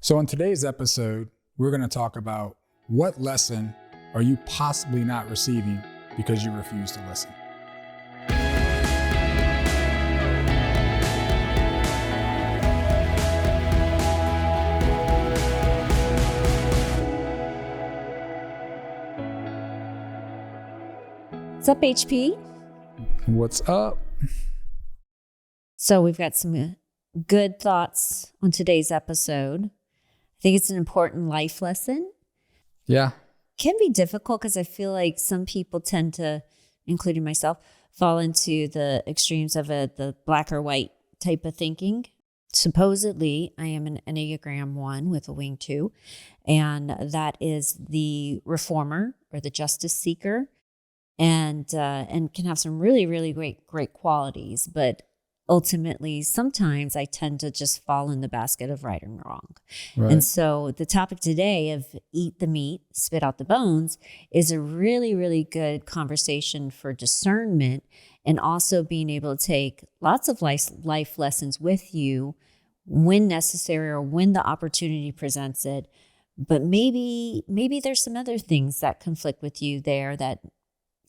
So in today's episode, we're going to talk about what lesson are you possibly not receiving because you refuse to listen. What's up, HP? What's up? So we've got some good thoughts on today's episode. I think it's an important life lesson. Yeah. Can be difficult because I feel like some people tend to, including myself, fall into the extremes of the black or white type of thinking. Supposedly, I am an Enneagram 1 with a wing 2, and that is the reformer or the justice seeker, and can have some really, really great qualities. But ultimately, sometimes I tend to just fall in the basket of right and wrong. Right. And so the topic today of eat the meat, spit out the bones is a really, really good conversation for discernment, and also being able to take lots of life lessons with you when necessary or when the opportunity presents it. But maybe there's some other things that conflict with you there that,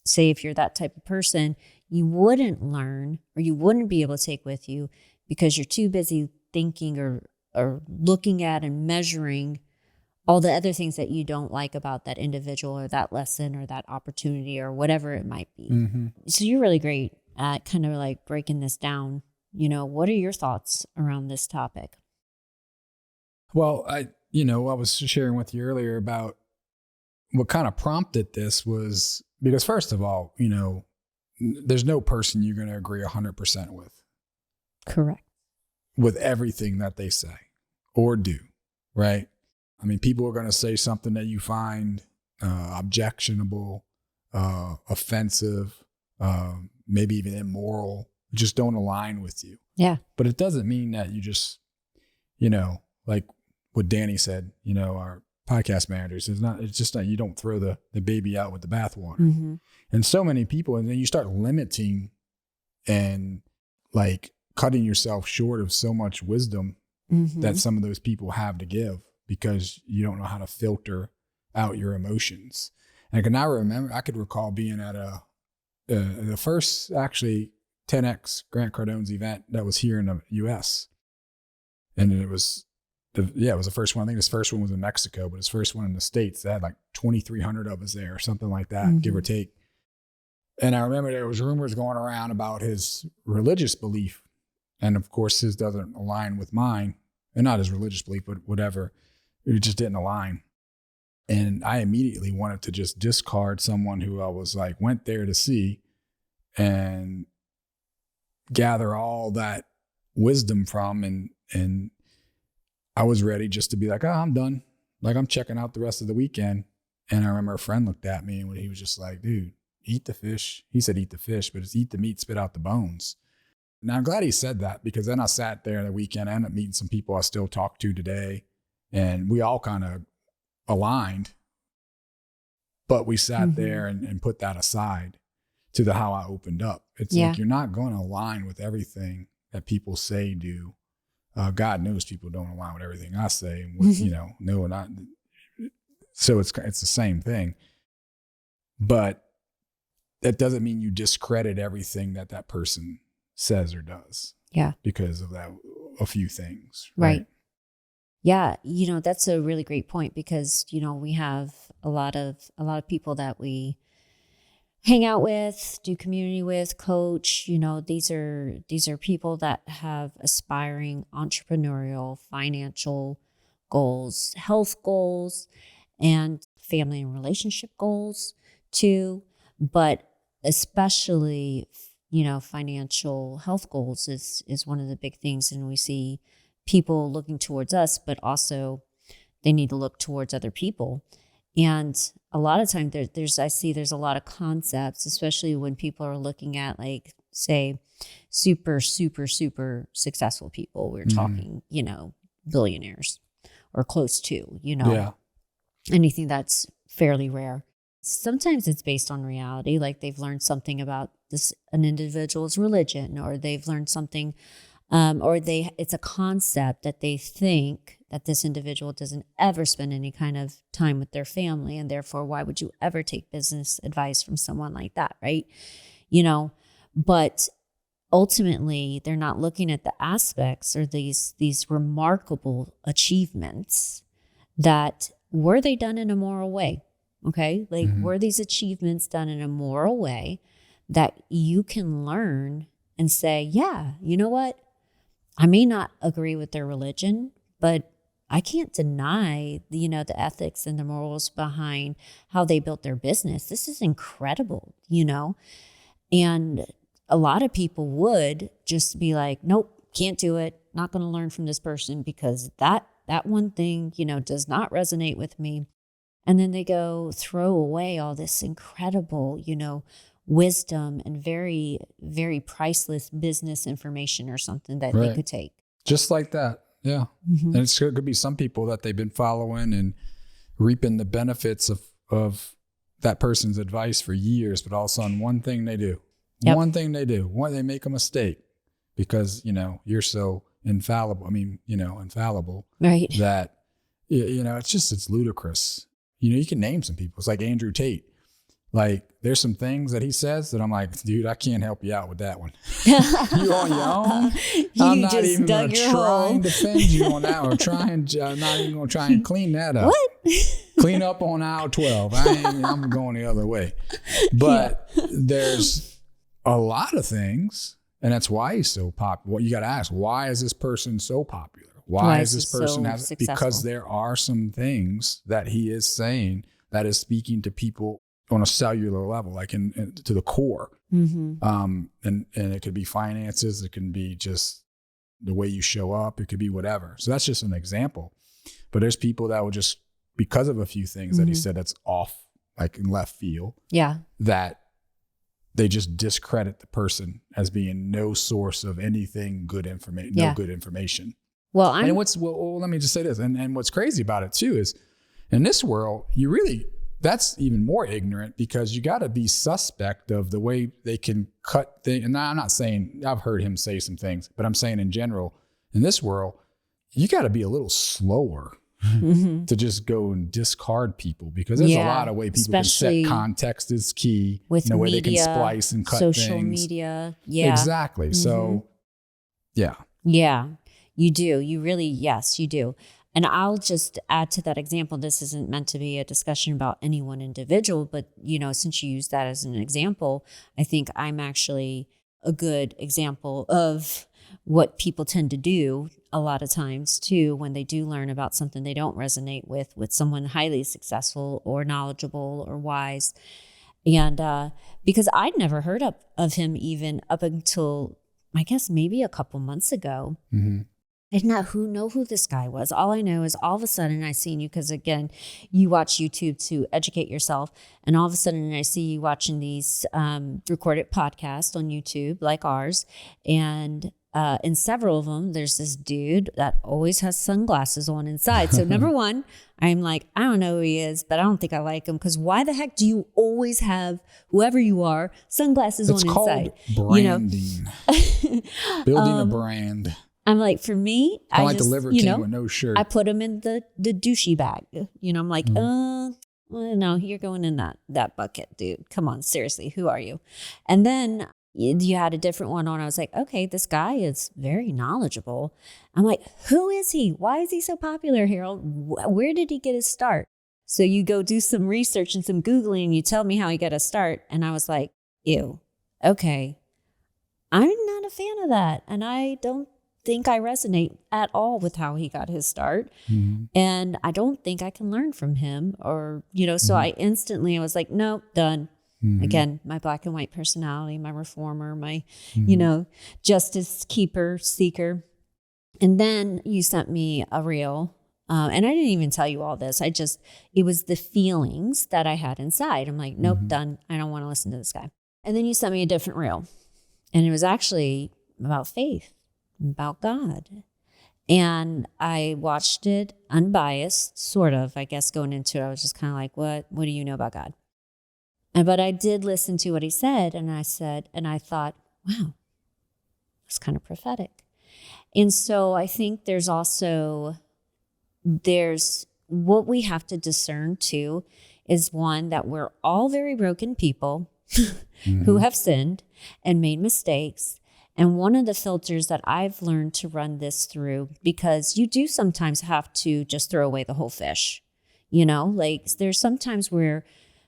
say, if you're that type of person, you wouldn't learn or you wouldn't be able to take with you because you're too busy thinking or looking at and measuring all the other things that you don't like about that individual or that lesson or that opportunity or whatever it might be. Mm-hmm. So you're really great at kind of like breaking this down. You know, what are your thoughts around this topic? Well, I was sharing with you earlier about what kind of prompted this was because, first of all, there's no person you're going to agree 100% with. Correct. With everything that they say or do, right? I mean, people are going to say something that you find objectionable, offensive, maybe even immoral, just don't align with you. Yeah. But it doesn't mean that you just, like what Danny said, our podcast managers, it's just not, you don't throw the baby out with the bathwater. Mm-hmm. And so many people, and then you start limiting and like cutting yourself short of so much wisdom Mm-hmm. that some of those people have to give because you don't know how to filter out your emotions. And I could recall being at the first actually 10X Grant Cardone's event that was here in the US. And it was the first one. I think his first one was in Mexico, but his first one in the States. They had like 2,300 of us there or something like that, Mm-hmm. give or take. And I remember there was rumors going around about his religious belief. And of course, his doesn't align with mine. And not his religious belief, but whatever. It just didn't align. And I immediately wanted to just discard someone who I was like, went there to see and gather all that wisdom from. And I was ready just to be like, oh, I'm done. Like, I'm checking out the rest of the weekend. And I remember a friend looked at me and he was just like, dude, eat the fish. He said, eat the fish, but it's eat the meat, spit out the bones. Now, I'm glad he said that because then I sat there the weekend. I ended up meeting some people I still talk to today. And we all kind of aligned. But we sat Mm-hmm. there and put that aside to how I opened up. It's like you're not going to align with everything that people say do. God knows people don't align with everything I say. No, not. So it's the same thing. But that doesn't mean you discredit everything that person says or does. Yeah. Because of that, a few things. Right. Yeah. That's a really great point because, we have a lot of people that we hang out with, do community with, coach. These are people that have aspiring entrepreneurial, financial goals, health goals, and family and relationship goals too. But especially, financial health goals is one of the big things. And we see people looking towards us, but also they need to look towards other people. And a lot of times there's a lot of concepts, especially when people are looking at, like, say, super, super, super successful people. We're talking, billionaires or close to, Yeah. anything that's fairly rare. Sometimes it's based on reality, like they've learned something about an individual's religion, or they've learned something or it's a concept that they think that this individual doesn't ever spend any kind of time with their family, and therefore why would you ever take business advice from someone like that, right? But ultimately they're not looking at the aspects or these remarkable achievements that were they done in a moral way. Okay, like were these achievements done in a moral way that you can learn and say, yeah, you know what, I may not agree with their religion, but I can't deny the ethics and the morals behind how they built their business. This is incredible, and a lot of people would just be like, nope, can't do it. Not going to learn from this person because that one thing, does not resonate with me. And then they go throw away all this incredible, wisdom and very, very priceless business information or something that they could take. Just like that. Yeah. And it could be some people that they've been following and reaping the benefits of that person's advice for years, but all of a sudden one thing they do, they make a mistake because, you're so infallible. Infallible. Right. That, it's ludicrous. You can name some people. It's like Andrew Tate. Like, there's some things that he says that I'm like, dude, I can't help you out with that one. You on your own. I'm not even going to try and defend you on that, or not even going to try and clean that up. What? Clean up on aisle 12. I'm going the other way. But there's a lot of things, and that's why he's so popular. You got to ask, why is this person so popular? Why is this person because there are some things that he is saying that is speaking to people on a cellular level, like to the core. And it could be finances. It can be just the way you show up. It could be whatever. So that's just an example. But there's people that will just, because of a few things that he said that's off, like in left field, that they just discredit the person as being no source of anything good information, no good information. Well, let me just say this. And what's crazy about it too is in this world, that's even more ignorant because you got to be suspect of the way they can cut things. And I'm not saying, I've heard him say some things, but I'm saying in general, in this world, you got to be a little slower to just go and discard people because there's a lot of ways people can set context is key. With the way media, they can splice and cut social things. Media. Yeah. Exactly. So, yeah. Yeah, you do. You really, yes, you do. And I'll just add to that example. This isn't meant to be a discussion about any one individual, but, since you use that as an example, I think I'm actually a good example of what people tend to do a lot of times too, when they do learn about something they don't resonate with someone highly successful or knowledgeable or wise. And because I'd never heard of him even up until, I guess, maybe a couple months ago. I did not know who this guy was. All I know is all of a sudden I seen you, because again, you watch YouTube to educate yourself. And all of a sudden I see you watching these recorded podcasts on YouTube like ours. And in several of them, there's this dude that always has sunglasses on inside. So number one, I'm like, I don't know who he is, but I don't think I like him, because why the heck do you always have, whoever you are, sunglasses on inside? It's called branding. Building a brand. I'm like, for me, I like just, the Liver King with no shirt. I put him in the douchey bag. I'm like, no, you're going in that bucket, dude. Come on, seriously, who are you? And then you had a different one on. I was like, okay, this guy is very knowledgeable. I'm like, who is he? Why is he so popular, Harold? Where did he get his start? So you go do some research and some Googling, and you tell me how he got a start. And I was like, ew, okay. I'm not a fan of that. And I don't think I resonate at all with how he got his start. And I don't think I can learn from him, or, so I was like, nope, done. Again, my black and white personality, my reformer, my, justice keeper, seeker. And then you sent me a reel. And I didn't even tell you all this. It was the feelings that I had inside. I'm like, nope, done. I don't want to listen to this guy. And then you sent me a different reel. And it was actually about faith, about God. And I watched it unbiased, sort of, I guess, going into it. I was just kind of like, what do you know about God? But I did listen to what he said, and I thought, wow, that's kind of prophetic. And so I think there's what we have to discern too is one, that we're all very broken people who have sinned and made mistakes. And one of the filters that I've learned to run this through, because you do sometimes have to just throw away the whole fish, like there's sometimes where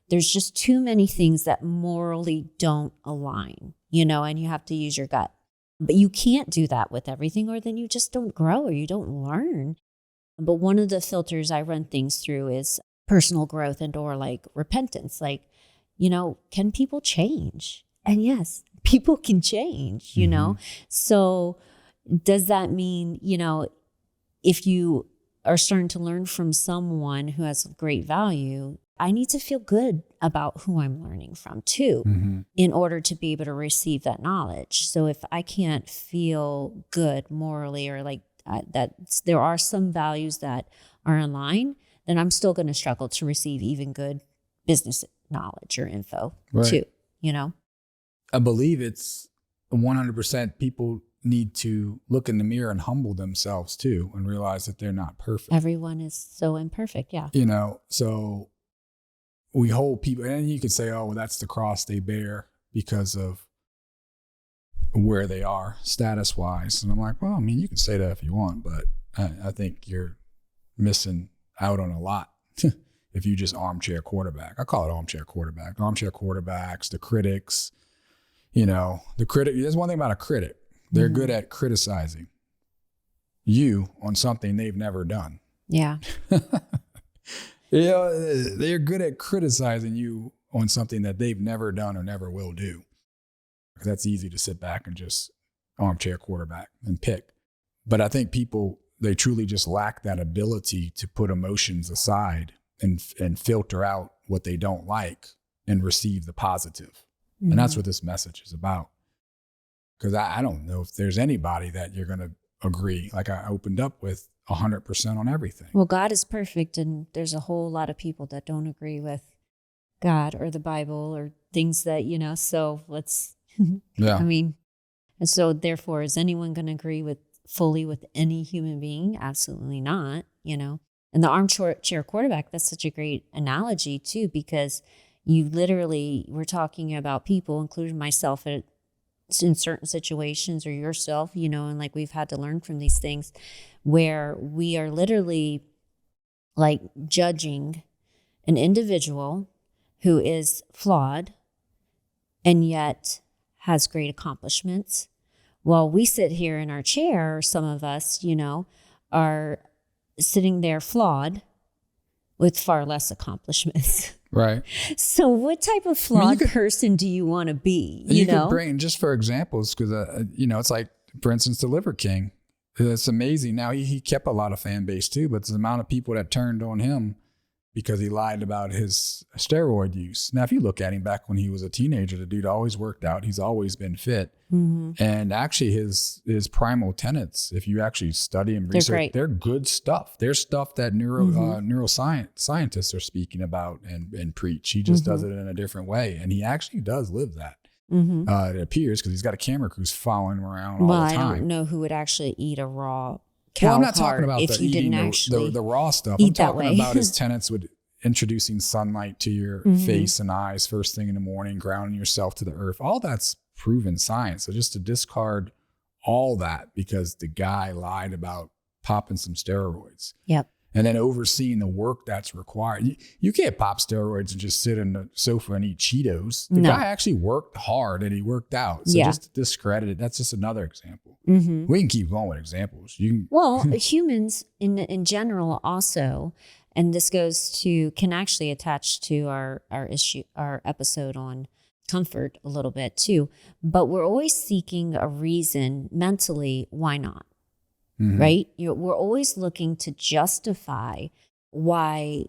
there's just too many things that morally don't align, and you have to use your gut. But you can't do that with everything, or then you just don't grow or you don't learn. But one of the filters I run things through is personal growth and or like repentance. Like, can people change? And yes, people can change, So does that mean, if you are starting to learn from someone who has great value, I need to feel good about who I'm learning from too, in order to be able to receive that knowledge. So if I can't feel good morally, or like that there are some values that are in line, then I'm still going to struggle to receive even good business knowledge or info too, I believe it's 100% people need to look in the mirror and humble themselves too, and realize that they're not perfect. Everyone is so imperfect. Yeah. So we hold people, and you could say, oh, well, that's the cross they bear because of where they are status wise. And I'm like, well, I mean, you can say that if you want, but I think you're missing out on a lot if you just armchair quarterback. I call it armchair quarterback. Armchair quarterbacks, the critics, there's one thing about a critic. They're good at criticizing you on something they've never done. Yeah. They're good at criticizing you on something that they've never done or never will do. That's easy to sit back and just armchair quarterback and pick. But I think people, they truly just lack that ability to put emotions aside and filter out what they don't like and receive the positive. And that's what this message is about. Because I don't know if there's anybody that you're going to agree. Like I opened up with 100% on everything. Well, God is perfect, and there's a whole lot of people that don't agree with God or the Bible or things that, so let's, Yeah. and so therefore, is anyone going to agree fully with any human being? Absolutely not, And the armchair quarterback, that's such a great analogy too, because you literally, we're talking about people, including myself, in certain situations, or yourself, and like we've had to learn from these things where we are literally like judging an individual who is flawed and yet has great accomplishments, while we sit here in our chair, or some of us, are sitting there flawed with far less accomplishments. Right. So what type of flawed person do you want to be? You could bring, just for examples, because, it's like, for instance, the Liver King. It's amazing. Now, he kept a lot of fan base too, but the amount of people that turned on him because he lied about his steroid use. Now, if you look at him back when he was a teenager, the dude always worked out. He's always been fit. And actually his primal tenets, if you actually study and research, they're good stuff. They're stuff that neuroscience scientists are speaking about and preach. He just does it in a different way. And he actually does live that. It appears, because he's got a camera crew following him around all the time. I don't know who would actually eat a raw cow I'm not talking about if you didn't actually the raw stuff. I'm talking about his tenets with introducing sunlight to your face and eyes first thing in the morning, grounding yourself to the earth. All that's proven science. So just to discard all that because the guy lied about popping some steroids. Yep. And then overseeing the work that's required. You can't pop steroids and just sit on the sofa and eat Cheetos. The guy actually worked hard and he worked out. So just to discredit it, that's just another example. We can keep going with examples. Humans in general also, and this can actually attach to our episode on comfort a little bit too, but we're always seeking a reason mentally why not. Right? We're always looking to justify why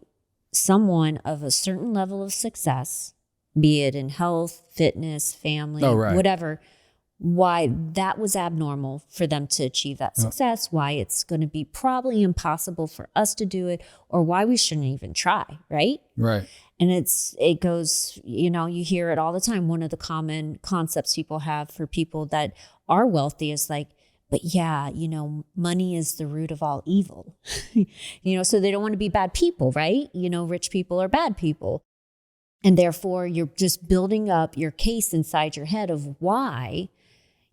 someone of a certain level of success, be it in health, fitness, family, whatever, why that was abnormal for them to achieve that success, why it's going to be probably impossible for us to do it, or why we shouldn't even try, right? Right. And it goes, you hear it all the time. One of the common concepts people have for people that are wealthy is like, But yeah, money is the root of all evil. So they don't want to be bad people, right? Rich people are bad people. And therefore, you're just building up your case inside your head of why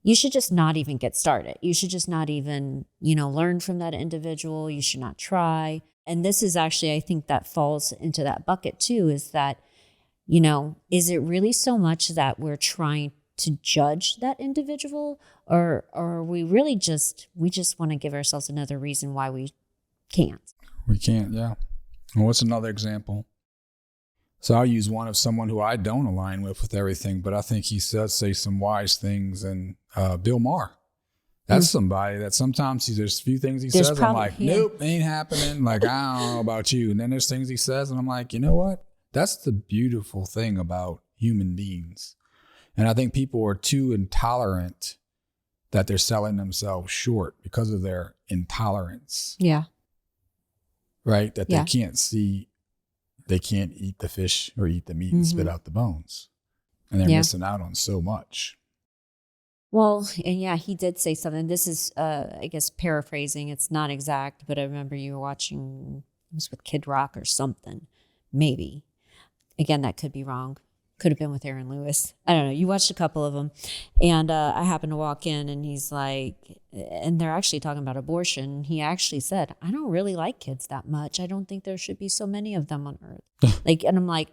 you should just not even get started. You should just not even, learn from that individual. You should not try. And this is actually, I think that falls into that bucket too, is that, is it really so much that we're trying to judge that individual, or are we really just want to give ourselves another reason why we can't? We can't, yeah. Well, what's another example? So I'll use one of someone who I don't align with everything, but I think he does say some wise things. And Bill Maher, that's somebody that sometimes there's a few things he says, I'm like, nope, ain't happening. Like, I don't know about you. And then there's things he says, and I'm like, you know what? That's the beautiful thing about human beings. And I think people are too intolerant that they're selling themselves short because of their intolerance. Yeah. Right? That they can't see, they can't eat the fish or eat the meat and spit out the bones. And they're missing out on so much. Well, and yeah, he did say something. This is, I guess, paraphrasing. It's not exact, but I remember you were watching, it was with Kid Rock or something. Maybe. Again, that could be wrong. Could have been with Aaron Lewis. I don't know. You watched a couple of them. And I happened to walk in and he's like, and they're actually talking about abortion. He actually said, I don't really like kids that much. I don't think there should be so many of them on earth. And I'm like,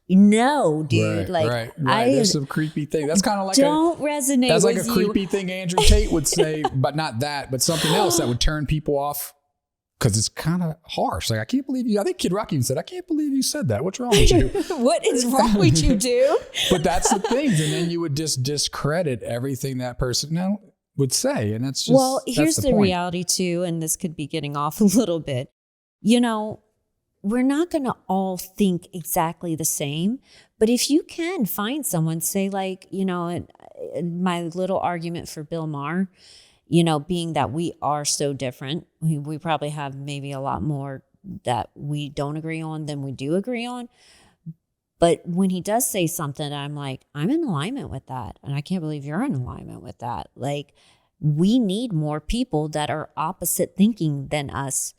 no, dude. Right. There's some creepy thing. That's kind of like don't resonate. That's like a creepy thing Andrew Tate would say, but not that, but something else that would turn people off. Because it's kind of harsh. Like, I can't believe you. I think Kid Rock even said, I can't believe you said that. What's wrong with you? What is wrong with you, dude? But that's the thing. And then you would just discredit everything that person would say. And that's just, well, here's the reality too. And this could be getting off a little bit. We're not going to all think exactly the same. But if you can find someone, say like, my little argument for Bill Maher, being that we are so different, we probably have maybe a lot more that we don't agree on than we do agree on. But when he does say something, I'm like, I'm in alignment with that. And I can't believe you're in alignment with that. Like, we need more people that are opposite thinking than us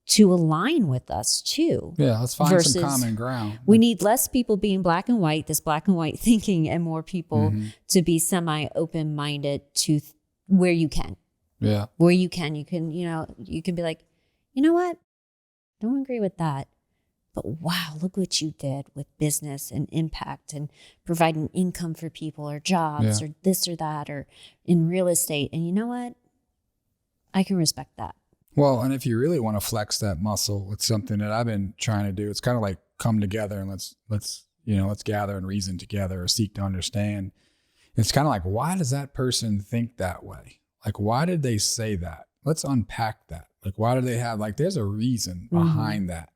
to align with us too. Yeah, let's find some common ground. We need less people being black and white, this black and white thinking, and more people to be semi-open-minded to where you can. Yeah. Where you can, you can be like, you know what? Don't agree with that. But wow, look what you did with business and impact and providing income for people or jobs or this or that or in real estate. And you know what? I can respect that. Well, and if you really want to flex that muscle, it's something that I've been trying to do. It's kind of like come together and let's gather and reason together or seek to understand. It's kind of like, why does that person think that way? Like, why did they say that? Let's unpack that. Like, why do they have, like, there's a reason behind that.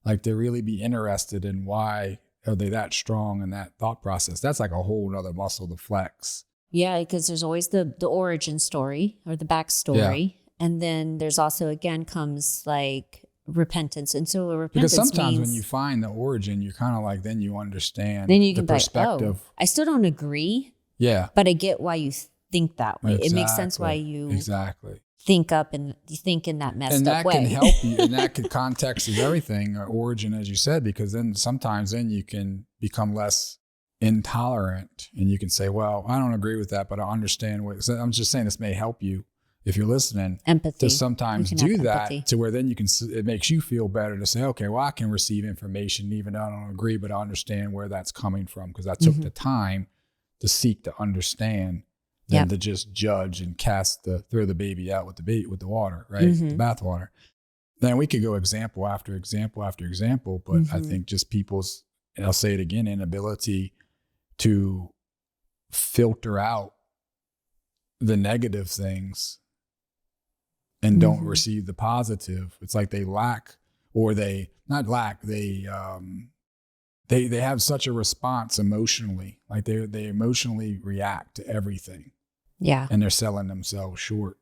Like, to really be interested in why are they that strong in that thought process. That's like a whole other muscle to flex. Yeah, because there's always the origin story or the backstory. Yeah. And then there's also, again, comes like repentance. And so repentance because sometimes means, when you find the origin, you're kind of like, then you understand then you can the perspective. Be like, oh, I still don't agree. Yeah. But I get why you think that way. Exactly. It makes sense why you exactly think up and you think in that messed up way. And that can help you. And that context is everything, or origin, as you said, because then sometimes you can become less intolerant and you can say, well, I don't agree with that, but I understand what, so I'm just saying this may help you if you're listening. Empathy. To sometimes do that to where then you can, it makes you feel better to say, okay, well, I can receive information even though I don't agree, but I understand where that's coming from because I took the time to seek to understand than to just judge and throw the baby out with the water, right? The bath water. Then we could go example after example after example, but I think just people's, and I'll say it again, inability to filter out the negative things and don't receive the positive. It's like they lack, or they not lack, they have such a response emotionally, like they emotionally react to everything. Yeah. And they're selling themselves short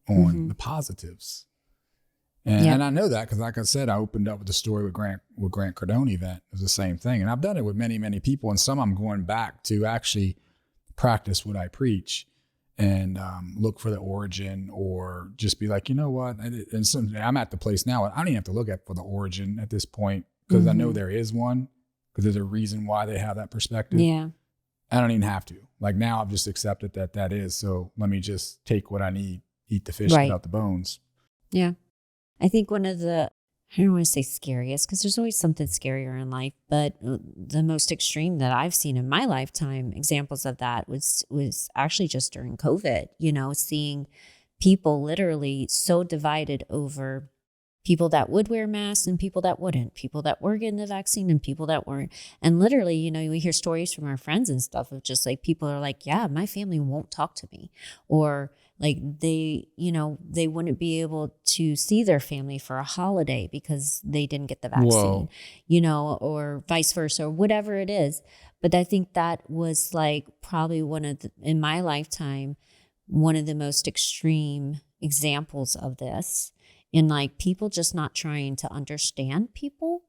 on the positives. And I know that because, like I said, I opened up with the story with Grant Cardone event. It was the same thing. And I've done it with many, many people. And some I'm going back to actually practice what I preach. and look for the origin, or just be like, you know what? And I'm at the place now, I don't even have to look for the origin at this point, because I know there is one, because there's a reason why they have that perspective. Yeah. I don't even have to. Like, now I've just accepted that is. So let me just take what I need, eat the fish, Right. get out the bones. Yeah. I think one of the, I don't want to say scariest, because there's always something scarier in life, but the most extreme that I've seen in my lifetime, examples of that was actually just during COVID, seeing people literally so divided over people that would wear masks and people that wouldn't, people that were getting the vaccine and people that weren't. And literally, we hear stories from our friends and stuff of just like, people are like, yeah, my family won't talk to me, or like they wouldn't be able to see their family for a holiday because they didn't get the vaccine, or vice versa, or whatever it is. But I think that was like probably in my lifetime, one of the most extreme examples of this, in like people just not trying to understand people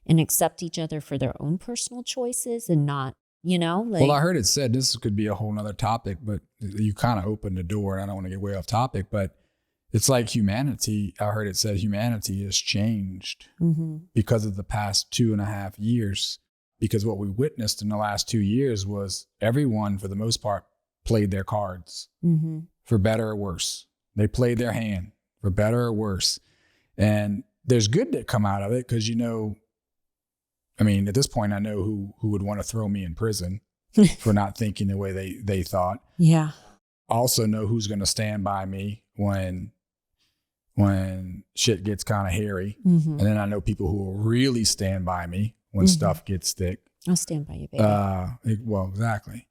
and accept each other for their own personal choices, and not, Well, I heard it said, this could be a whole nother topic, but you kind of opened the door, and I don't want to get way off topic, but it's like humanity. I heard it said humanity has changed because of the past 2.5 years, because what we witnessed in the last 2 years was everyone, for the most part, played their cards for better or worse. They played their hand for better or worse. And there's good that come out of it, because, at this point, I know who would want to throw me in prison for not thinking the way they thought. Yeah. Also know who's going to stand by me when shit gets kind of hairy. And then I know people who will really stand by me when stuff gets thick. I'll stand by you, baby. Well, exactly.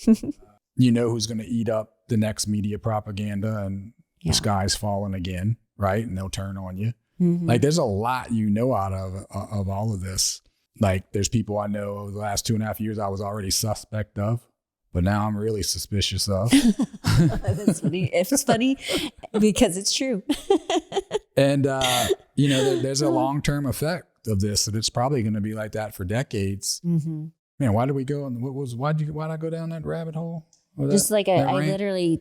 Who's going to eat up the next media propaganda, and the sky's falling again, right? And they'll turn on you. Like, there's a lot out of all of this. Like, there's people I know over the last 2.5 years I was already suspect of, but now I'm really suspicious of. That's funny. It's funny because it's true. And, there's a long-term effect of this, and it's probably going to be like that for decades. Man, why did we go? And why'd I go down that rabbit hole? Just like I literally,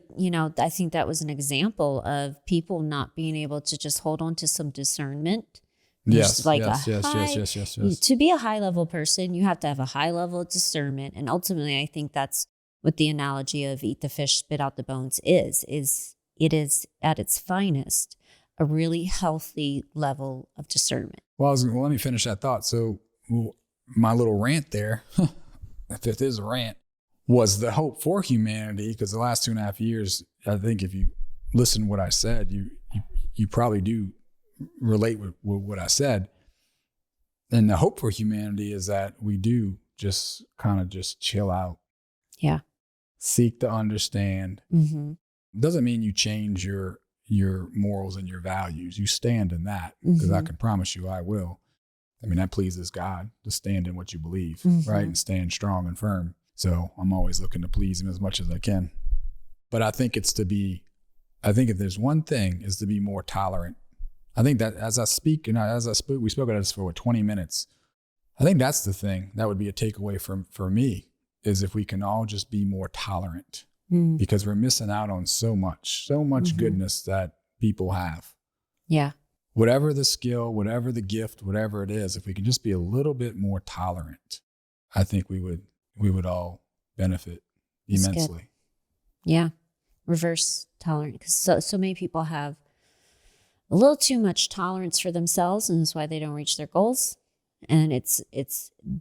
I think that was an example of people not being able to just hold on to some discernment. Yes. To be a high level person, you have to have a high level of discernment. And ultimately, I think that's what the analogy of eat the fish, spit out the bones is it is at its finest, a really healthy level of discernment. Well, let me finish that thought. So my little rant there, if it is a rant, was the hope for humanity, because the last 2.5 years, I think if you listen to what I said, you probably do relate with what I said. And the hope for humanity is that we do just kind of just chill out. Yeah. Seek to understand. Doesn't mean you change your morals and your values. You stand in that, because I can promise you I will. That pleases God, to stand in what you believe, right? And stand strong and firm. So I'm always looking to please him as much as I can. But I think if there's one thing, is to be more tolerant. I think that as I speak, we spoke about this for 20 minutes. I think that's the thing that would be a takeaway for me, is if we can all just be more tolerant, because we're missing out on so much goodness that people have. Yeah. Whatever the skill, whatever the gift, whatever it is, if we can just be a little bit more tolerant, I think we would all benefit immensely. Yeah. Reverse tolerance. Because so many people have a little too much tolerance for themselves, and that's why they don't reach their goals. And it's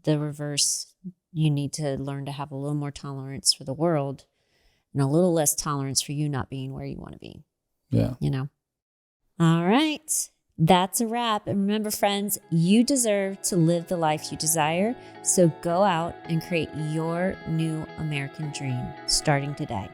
the reverse. You need to learn to have a little more tolerance for the world and a little less tolerance for you not being where you want to be. Yeah. All right. That's a wrap. And remember, friends, you deserve to live the life you desire. So go out and create your new American dream starting today.